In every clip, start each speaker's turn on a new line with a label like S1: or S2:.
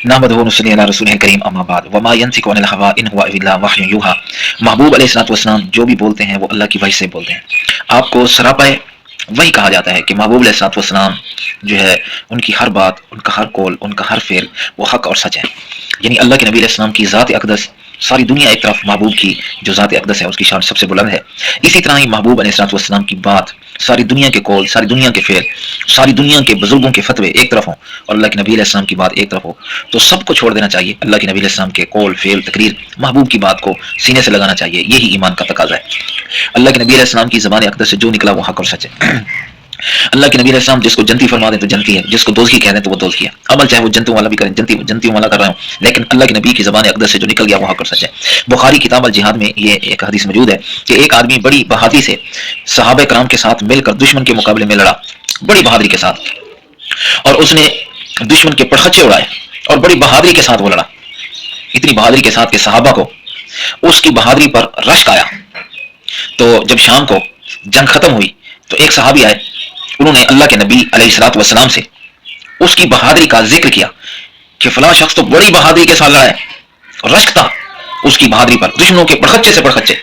S1: नहमदुहु व नसल्ली अला रसूलिल करीम अम्मा बाद वमा यंतिकु अनिल हवा इन हुवा इल्ला वह्युन यूहा। महबूब अलैहिस्सलातु वस्सलाम जो भी बोलते हैं वो अल्लाह की वही से बोलते हैं। आपको सरापाए वही कहा जाता है कि महबूब अलैहिस्सलातु वस्सलाम जो है उनकी हर बात, उनका हर कौल, उनका हर फेल वो हक और सच है। यानी अल्लाह के नबी अलैहिस्सलाम की ज़ात अक़दस सारी दुनिया एक तरफ, महबूब की जो ज़ात अक़दस है उसकी शान सबसे बुलंद है। इसी तरह ही महबूब अलैहिस्सलातु वस्सलाम की बात, सारी दुनिया के कौल, सारी दुनिया के फेल, सारी दुनिया के बुजुर्गों के फतवे एक तरफ हों और अल्लाह के नबी अलैहिस्सलाम की बात एक तरफ हो, तो सबको छोड़ देना चाहिए। अल्लाह के नबी अलैहिस्सलाम के कौल, फेल, तकरीर, महबूब की बात को सीने से लगाना चाहिए। यही ईमान का तकाज़ा है। अल्लाह के नबी अलैहिस्सलाम की ज़बान अक़दस से जो निकला वो हक और सच है। अल्लाह के नबी अलैहिस्सलाम जिसको जन्नती फरमा दें तो जन्नती है, जिसको दोज़खी कह दें तो वो दोज़खी है। अमल चाहे वो जन्नतों वाला भी करें, जन्नती वाला कर रहा हूँ, लेकिन अल्लाह के नबी की ज़बान अक़दस से जो निकल गया वो हक और सच है। बुखारी किताब अल जिहाद में ये एक हदीस मौजूद है कि एक आदमी बड़ी बहादुरी से सहाबा कराम के साथ मिलकर दुश्मन के मुकाबले में लड़ा, बड़ी बहादुरी के साथ, और उसने दुश्मन के पड़खच्चे उड़ाए और बड़ी बहादुरी के साथ वो लड़ा। इतनी बहादुरी के साथ कि सहाबा को उसकी बहादुरी पर रश्क आया। तो जब शाम को जंग खत्म हुई तो एक सहाबी आए, उन्होंने अल्लाह के नबी अलैहिस्सलातु वस्सलाम से उसकी बहादुरी का जिक्र किया कि फलां शख्स तो बड़ी बहादुरी के साथ लड़ा है, और रश्क था उसकी बहादुरी पर, दुश्मनों के पड़खच्चे से पड़खच्चे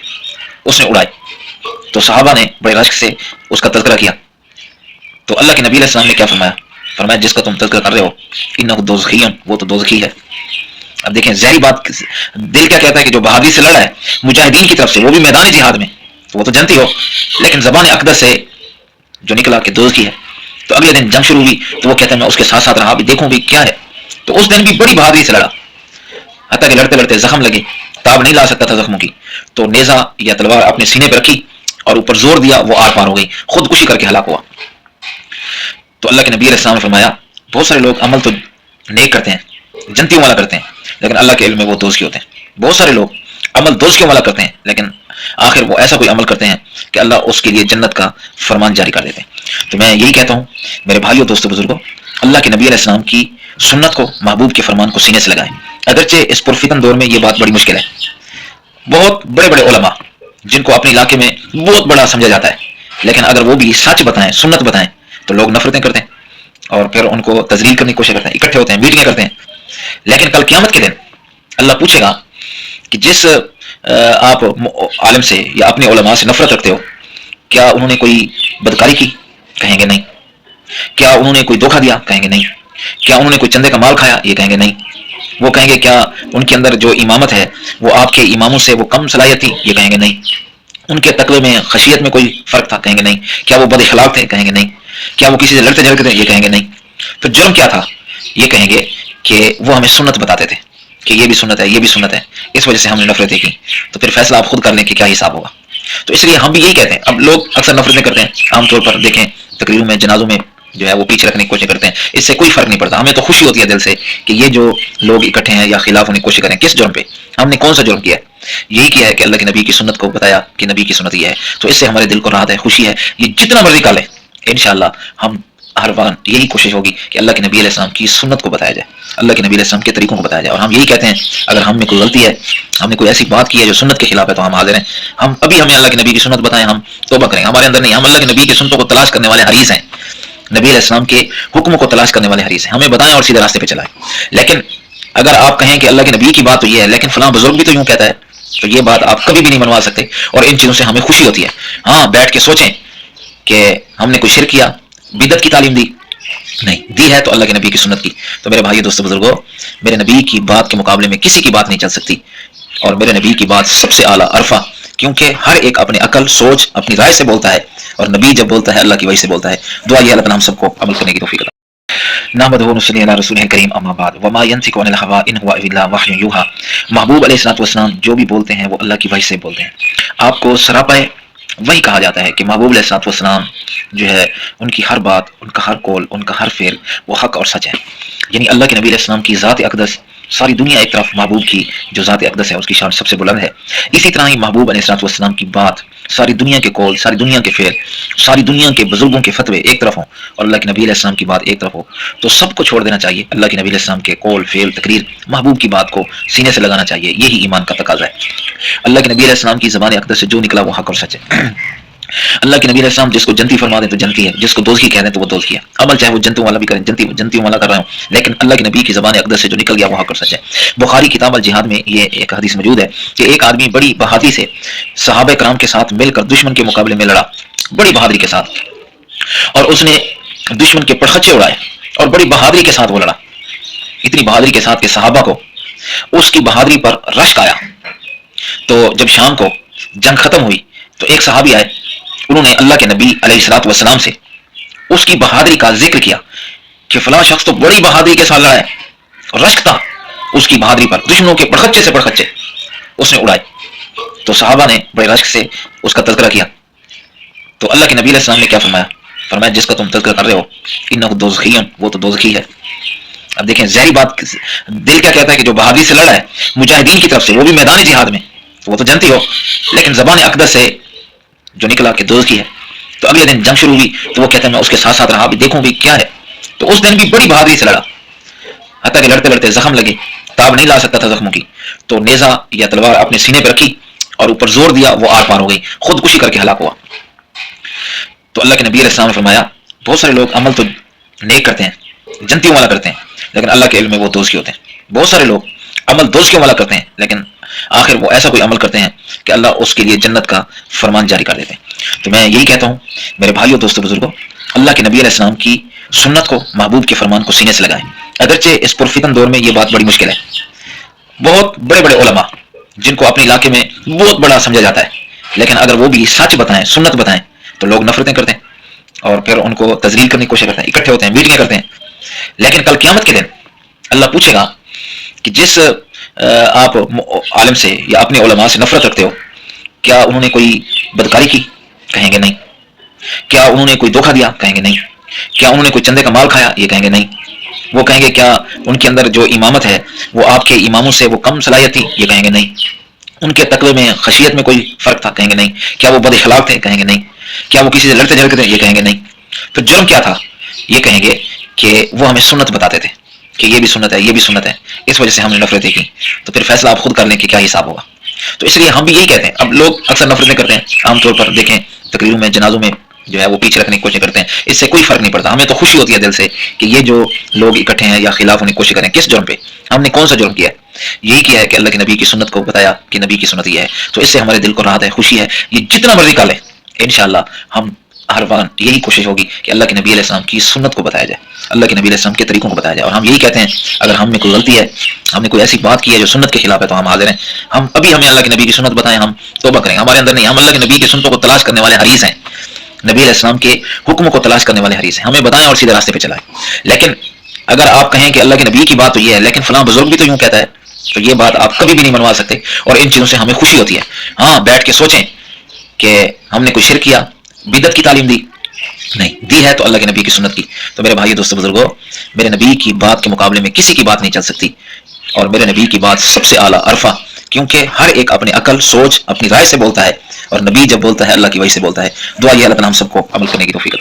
S1: उसने उड़ाए। तो सहाबा ने बड़े रश्क से उसका तज़किरा किया। तो अल्लाह के नबी अलैहिस्सलाम ने क्या फरमाया? फरमाया जिसका तुम तज़किरा कर रहे हो इन्नहु दोज़खिय्युन, वो तो दोज़खी है। अब देखें ज़ाहिर बात, दिल क्या कहता है कि जो बहादुरी से लड़ा है मुजाहिदीन की तरफ से, वो भी मैदान जिहाद में, तो वो तो जनती हो, लेकिन ज़बान अक़दस से जो निकला कि दोज़खी है। तो अगले दिन जंग शुरू हुई तो वो कहता है मैं उसके साथ साथ रहा, भी देखूं भी क्या है। तो उस दिन भी बड़ी बहादुरी से लड़ा, हत्ता कि लड़ते लड़ते जख्म लगे, ताब नहीं ला सकता था जख्मों की, तो नेज़ा या तलवार अपने सीने पर रखी और ऊपर जोर दिया, वो आर पार हो गई, खुदकुशी करके हलाक हुआ। तो अल्लाह के नबी अलैहिस्सलाम ने फरमाया बहुत सारे लोग अमल तो नेक करते हैं, जन्नतियों वाला करते हैं, लेकिन अल्लाह के इल्म में वो दोज़खी होते हैं। बहुत सारे लोग अमल दोज़खियों वाला करते हैं, लेकिन आखिर वो ऐसा कोई अमल करते हैं कि अल्लाह उसके लिए जन्नत का फरमान जारी कर देते हैं। तो मैं यही कहता हूँ मेरे भाइयों, दोस्तों, बुजुर्गों, अल्लाह के नबी अलैहिस्सलाम की सुन्नत को, महबूब के फरमान को सीने से लगाएं। अगरचे इस पुरफितन दौर में ये बात बड़ी मुश्किल है। बहुत बड़े बड़े उलमा जिनको अपने इलाके में बहुत बड़ा समझा जाता है, लेकिन अगर वो भी सच बताएं, सुन्नत बताएं, तो लोग नफरतें करते हैं और फिर उनको तजलील करने की कोशिश करते हैं, इकट्ठे होते हैं, मीटिंगें करते हैं। लेकिन कल क़यामत के दिन अल्लाह पूछेगा कि जिस आप आलिम से या अपने उलमा से नफरत रखते हो, क्या उन्होंने कोई बदकारी की? कहेंगे नहीं। क्या उन्होंने कोई धोखा दिया? कहेंगे नहीं। क्या उन्होंने कोई चंदे का माल खाया? ये कहेंगे नहीं। वो कहेंगे क्या उनके अंदर जो इमामत है वो आपके इमामों से वो कम सलाहियत थी? ये कहेंगे नहीं। उनके तकवे में, खशियत में कोई फर्क था? कहेंगे नहीं। क्या वो बद इखलाक थे? कहेंगे नहीं। क्या वो किसी से लड़ते झगड़ते थे? ये कहेंगे नहीं। फिर जुर्म क्या था? ये कहेंगे कि वो हमें सुन्नत बताते थे कि ये भी सुन्नत है, ये भी सुन्नत है, इस वजह से हमने नफरतें की। तो फिर फैसला आप खुद कर लें कि क्या हिसाब होगा। तो इसलिए हम भी यही कहते हैं। अब लोग अक्सर नफरतें करते हैं, आमतौर पर देखें तकरीरों में, जनाजों में जो है वो पीछे रखने की कोशिश करते हैं। इससे कोई फर्क नहीं पड़ता। हमें तो खुशी होती है दिल से कि ये जो लोग इकट्ठे हैं या खिलाफ होने की कोशिश करें। किस जुर्म पे? हमने कौन सा जुर्म किया है? यही किया है कि अल्लाह के नबी की सुन्नत को बताया कि नबी की सुन्नत ये है। तो इससे हमारे दिल को राहत है, खुशी है। ये जितना मर्जी का लें, इंशाअल्लाह हम हर वक्त यही कोशिश होगी कि अल्लाह के नबी अलैहिस्सलाम की सुन्नत को बताया जाए, अल्लाह के नबी अलैहिस्सलाम के तरीकों को बताया जाए। और हम यही कहते हैं अगर हम में कोई गलती है, हमने कोई ऐसी बात की है जो सुन्नत के खिलाफ है, तो हम हाजिर हैं। हम अभी हमें अल्लाह के नबी की सुन्नत बताएं, हम तौबा करें। हमारे अंदर नहीं, हम अल्लाह के नबी की सुन्नतों को तलाश करने वाले हरीस हैं, नबी अलैहिस्सलाम के हुक्म को तलाश करने वाले हरीस हैं। हमें बताएं और सीधे रास्ते पे चलाएं। लेकिन अगर आप कहें कि अल्लाह के नबी की बात तो ये है, लेकिन फलां बुजुर्ग भी तो यूं कहता है, तो ये बात आप कभी भी नहीं मनवा सकते। और इन चीज़ों से हमें खुशी होती है। हाँ, बैठ के सोचें कि हमने कोई शिर्क किया, बिदअत की तालीम दी? नहीं दी है तो अल्लाह के नबी की सुन्नत की। तो मेरे भाइयों, दोस्तों, बुजुर्गों, मेरे नबी की बात के मुकाबले में किसी की बात नहीं चल सकती। और मेरे नबी की बात सबसे आला अरफा, क्योंकि हर एक अपने अकल, सोच, अपनी राय से बोलता है, और नबी जब बोलता है अल्लाह की वही से बोलता है। दुआ ये अल्लाह ताला हम सबको अमल करने की तौफीक अता। नहमदुहु व नसल्ली अला रसूलिल करीम अम्मा बाद वमा यंतिकु अनिल हवा इन हुवा इल्ला वह्युन यूहा। महबूब अलैहिस्सलातु वस्सलाम जो भी बोलते हैं वो अल्लाह की वही से बोलते हैं। आपको सरापाए वही कहा जाता है कि महबूब अलैहिस्सलातु वस्सलाम जो है उनकी हर बात, उनका हर कौल, उनका हर फेल वो हक और सच है। यानी अल्लाह के नबी अलैहिस्सलाम की ज़ात अक़दस सारी दुनिया एक तरफ, महबूब की जो ज़ात अक़दस है उसकी शान सबसे बुलंद है। इसी तरह ही महबूब अलैहिस्सलातु वस्सलाम की बात, सारी दुनिया के कौल, सारी दुनिया के फेल, सारी दुनिया के बुजुर्गों के फतवे एक तरफ हों और अल्लाह के नबी अलैहिस्सलाम की बात एक तरफ हो, तो सबको छोड़ देना चाहिए। अल्लाह के नबी अलैहिस्सलाम के कौल, फेल, तकरीर, महबूब की बात को सीने से लगाना चाहिए। यही ईमान का तकाज़ा है। अल्लाह के नबी अलैहिस्सलाम की ज़बान अक़दस से जो निकला वो हक और सच है। اللہ کے نبی علیہ السلام جس کو جنتی فرما دیں تو جنتی ہے، جس کو دوزخی کہہ دیں تو وہ دوزخی ہے، عمل چاہے وہ جنتوں والا بھی کریں، جنتیوں والا کر رہے ہوں، لیکن اللہ کے نبی کی زبان اقدس سے جو نکل گیا وہ حق اور سچ ہے۔ بخاری کتاب الجہاد میں یہ ایک حدیث موجود ہے کہ ایک آدمی بڑی بہادری سے صحابہ کرام کے ساتھ مل کر دشمن کے مقابلے میں لڑا، بڑی بہادری کے ساتھ، اور اس نے دشمن کے پرخچے اڑائے اور بڑی بہادری کے ساتھ وہ لڑا، اتنی بہادری کے ساتھ کہ صحابہ کو اس کی بہادری پر رشک آیا۔ تو جب شام کو جنگ ختم ہوئی تو ایک صحابی آئے، انہوں نے اللہ کے نبی علیہ الصلوۃ والسلام سے اس کی بہادری کا ذکر کیا کہ فلاں شخص تو بڑی بہادری کے ساتھ لڑا ہے، رشک تھا اس کی بہادری پر، دشمنوں کے پرخچے سے پرخچے اس نے اڑائے۔ تو صحابہ نے بڑے رشک سے اس کا تذکرہ کیا، تو اللہ کے نبی علیہ السلام نے کیا فرمایا؟ فرمایا جس کا تم تذکرہ کر رہے ہو انہ دوزخی، وہ تو دوزخی ہے۔ اب دیکھیں ظاہری بات، دل کیا کہتا ہے کہ جو بہادری سے لڑا ہے مجاہدین کی طرف سے، وہ بھی میدان جہاد میں، وہ تو جنتی ہو، لیکن زبان اقدس سے جو نکلا کہ دوزخی ہے۔ تو اگلے دن جنگ شروع ہوئی تو وہ کہتے ہیں میں اس کے ساتھ ساتھ رہا بھی دیکھوں بھی کیا ہے، تو اس دن بھی بڑی بہادری سے لڑا، حتیٰ کہ لڑتے لڑتے زخم لگے، تاب نہیں لا سکتا تھا زخموں کی، تو نیزہ یا تلوار اپنے سینے پہ رکھی اور اوپر زور دیا، وہ آر پار ہو گئی، خودکشی کر کے ہلاک ہوا۔ تو اللہ کے نبی علیہ السلام نے فرمایا بہت سارے لوگ عمل تو نیک کرتے ہیں، جنتیوں والا کرتے ہیں، لیکن اللہ کے علم میں وہ دوزخی ہوتے ہیں۔ بہت سارے لوگ عمل دوزخیوں والا کرتے ہیں، لیکن آخر وہ ایسا کوئی عمل کرتے ہیں کہ اللہ اس کے لیے جنت کا فرمان جاری کر دیتے ہیں۔ تو میں یہی کہتا ہوں میرے بھائیوں، دوستوں، بزرگوں، اللہ کے نبی علیہ السلام کی سنت کو، محبوب کے فرمان کو سینے سے لگائیں۔ اگرچہ اس پرفتن دور میں یہ بات بڑی مشکل ہے، بہت بڑے بڑے علماء جن کو اپنے علاقے میں بہت بڑا سمجھا جاتا ہے، لیکن اگر وہ بھی سچ بتائیں، سنت بتائیں، تو لوگ نفرتیں کرتے ہیں اور پھر ان کو تذلیل کرنے کی کوشش کرتے ہیں، اکٹھے ہوتے ہیں، میٹنگیں کرتے ہیں۔ لیکن کل قیامت کے دن اللہ پوچھے گا کہ جس آپ عالم سے یا اپنے علماء سے نفرت رکھتے ہو، کیا انہوں نے کوئی بدکاری کی؟ کہیں گے نہیں۔ کیا انہوں نے کوئی دھوکہ دیا؟ کہیں گے نہیں۔ کیا انہوں نے کوئی چندے کا مال کھایا؟ یہ کہیں گے نہیں۔ وہ کہیں گے کیا ان کے اندر جو امامت ہے وہ آپ کے اماموں سے وہ کم صلاحیت تھی؟ یہ کہیں گے نہیں۔ ان کے تقوی میں، خشیت میں کوئی فرق تھا؟ کہیں گے نہیں۔ کیا وہ بد اخلاق تھے؟ کہیں گے نہیں۔ کیا وہ کسی سے لڑتے جھگڑتے تھے؟ یہ کہیں گے نہیں۔ تو جرم کیا تھا؟ یہ کہیں گے کہ وہ ہمیں سنت بتاتے تھے کہ یہ بھی سنت ہے، یہ بھی سنت ہے، اس وجہ سے ہم نے نفرتیں کی۔ تو پھر فیصلہ آپ خود کر لیں کہ کیا حساب ہوگا۔ تو اس لیے ہم بھی یہی کہتے ہیں، اب لوگ اکثر نفرتیں کرتے ہیں، عام طور پر دیکھیں تقریروں میں، جنازوں میں جو ہے وہ پیچھے رکھنے کی کوشش کرتے ہیں، اس سے کوئی فرق نہیں پڑتا۔ ہمیں تو خوشی ہوتی ہے دل سے کہ یہ جو لوگ اکٹھے ہیں یا خلاف ہونے کی کوشش کریں، کس جرم پہ؟ ہم نے کون سا جرم کیا ہے؟ یہی کیا ہے کہ اللہ کے نبی کی سنت کو بتایا کہ نبی کی سنت یہ ہے، تو اس سے ہمارے دل کو راحت ہے، خوشی ہے۔ یہ جتنا مرضی کا لے، انشاءاللہ ہم ہر وقت یہی کوشش ہوگی کہ اللہ کے نبی علیہ السلام کی سنت کو بتایا جائے، اللہ کے نبی علیہ السلام کے طریقوں کو بتایا جائے۔ اور ہم یہی کہتے ہیں اگر ہم میں کوئی غلطی ہے، ہم نے کوئی ایسی بات کی ہے جو سنت کے خلاف ہے، تو ہم حاضر ہیں، ہم ابھی ہمیں اللہ کے نبی کی سنت بتائیں، ہم توبہ کریں، ہمارے اندر نہیں، ہم اللہ کے نبی کی سنتوں کو تلاش کرنے والے حریص ہیں، نبی علیہ السلام کے حکموں کو تلاش کرنے والے حریص ہیں، ہمیں بتائیں اور سیدھے راستے پہ چلائیں۔ لیکن اگر آپ کہیں کہ اللہ کے نبی کی بات تو یہ ہے لیکن فلاں بزرگ بھی تو یوں کہتا ہے، تو یہ بات آپ کبھی بھی نہیں منوا سکتے، اور ان چیزوں سے ہمیں خوشی ہوتی ہے۔ ہاں بیٹھ کے سوچیں کہ ہم نے کوئی شرک کیا، بدعت کی تعلیم دی؟ نہیں دی ہے تو اللہ کے نبی کی سنت کی۔ تو میرے بھائی دوستو بزرگوں، میرے نبی کی بات کے مقابلے میں کسی کی بات نہیں چل سکتی، اور میرے نبی کی بات سب سے اعلیٰ عرفہ، کیونکہ ہر ایک اپنی عقل، سوچ، اپنی رائے سے بولتا ہے، اور نبی جب بولتا ہے اللہ کی وحی سے بولتا ہے۔ دعا یہ اللہ تعالیٰ ہم سب کو عمل کرنے کی توفیق عطا